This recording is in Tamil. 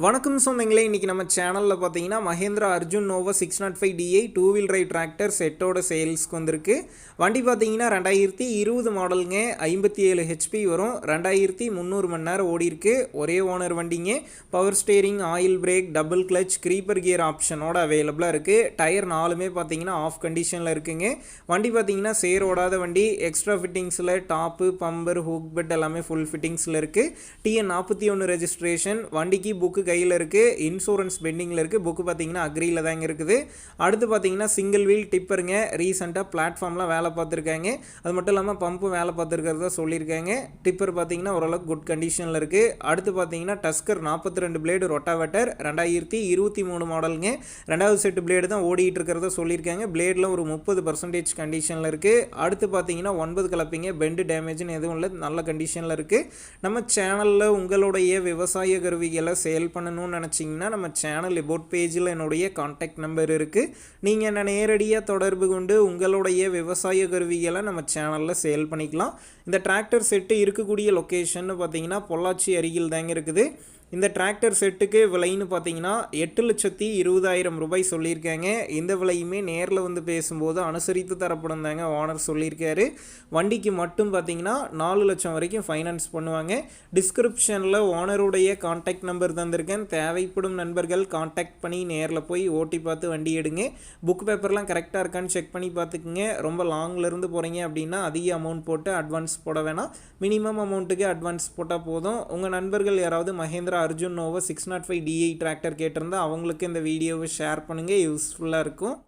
வணக்கம் சொந்தங்களே, இன்றைக்கி நம்ம சேனலில் பார்த்தீங்கன்னா Mahindra Arjun novo 605DI 2-wheel drive tractor செட்டோட சேல்ஸ்க்கு வந்திருக்கு. வண்டி பார்த்தீங்கன்னா 2020 மாடலுங்க, 57 ஹெச்பி வரும், 2300 மணி நேரம் ஓடி இருக்கு. ஒரே ஓனர் வண்டிங்க. Power steering, oil brake, double clutch, creeper gear ஆப்ஷனோட அவைலபிளாக இருக்குது. டயர் 4மே பார்த்தீங்கன்னா ஆஃப் கண்டிஷனில் இருக்குங்க. வண்டி பார்த்தீங்கன்னா சேர் ஓடாத வண்டி. எக்ஸ்ட்ரா ஃபிட்டிங்ஸில் டாப்பு, பம்பர், ஹூக் பெட் எல்லாமே ஃபுல் ஃபிட்டிங்ஸில் இருக்குது. TN 41 registration. வண்டிக்கு புக்கு கையில் இருக்குது. இன்சூரன்ஸ் பெண்டிங்கில் இருக்குது. புக்கு பார்த்தீங்கன்னா அக்ரியில் தாங்க இருக்குது. அடுத்து பார்த்தீங்கன்னா சிங்கிள் வீல் டிப்பருங்க. ரீசெண்டாக பிளாட்ஃபார்ம்லாம் வேலை பார்த்துருக்காங்க. அது மட்டும் இல்லாமல் பம்பும் வேலை பார்த்துருக்கிறதா சொல்லியிருக்காங்க. டிப்பர் பார்த்தீங்கன்னா ஓரளவுக்கு குட் கண்டிஷனில் இருக்குது. அடுத்து பார்த்தீங்கன்னா டஸ்கர் 42 பிளேடு ரொட்டாவேட்டர் 2023 மாடலுங்க. ரெண்டாவது செட்டு பிளேடு தான் ஓடிட்டு இருக்கிறத சொல்லியிருக்காங்க. பிளேடில் ஒரு 30% கண்டிஷனில் இருக்குது. அடுத்து பார்த்தீங்கன்னா 9 கலப்பிங்க. பெண்டு டேமேஜ்னு எதுவும் இல்லை, நல்ல கண்டிஷனில் இருக்குது. நம்ம சேனலில் உங்களுடைய விவசாய கருவிகளை சேல் பண்ணணும்னு நினச்சிங்கன்னா நம்ம சேனல் எபோட் பேஜில் என்னுடைய கான்டாக்ட் நம்பர் இருக்குது. நீங்கள் என்ன நேரடியாக தொடர்பு கொண்டு உங்களுடைய விவசாய கருவிகளை நம்ம சேனலில் சேல் பண்ணிக்கலாம். இந்த டிராக்டர் செட்டு இருக்கக்கூடிய லொக்கேஷன் பார்த்தீங்கன்னா பொள்ளாச்சி அருகில் தாங்க இருக்குது. இந்த டிராக்டர் செட்டுக்கு விலைன்னு பார்த்தீங்கன்னா 8,20,000 ரூபாய் சொல்லியிருக்காங்க. இந்த விலையுமே நேரில் வந்து பேசும்போது அனுசரித்து தரப்படும் தாங்க ஓனர் சொல்லியிருக்காரு. வண்டிக்கு மட்டும் பார்த்தீங்கன்னா 4 லட்சம் வரைக்கும் ஃபைனான்ஸ் பண்ணுவாங்க. டிஸ்கிரிப்ஷனில் ஓனருடைய கான்டாக்ட் நம்பர் தந்திருக்கேன். தேவைப்படும் நண்பர்கள் கான்டாக்ட் பண்ணி நேரில் போய் ஓட்டி பார்த்து வண்டி எடுங்க. புக் பேப்பர்லாம் கரெக்டாக இருக்கான்னு செக் பண்ணி பார்த்துக்குங்க. ரொம்ப லாங்லேருந்து போகிறீங்க அப்படின்னா அதிக அமௌண்ட் போட்டு அட்வான்ஸ் போட வேணாம். மினிமம் அமௌண்ட்டுக்கு அட்வான்ஸ் போட்டால் போதும். உங்கள் நண்பர்கள் யாராவது Mahindra Arjun novo 605DI tractor கேட்டிருந்தா அவங்களுக்கு இந்த வீடியோவை ஷேர் பண்ணுங்கள், யூஸ்ஃபுல்லாக இருக்கும்.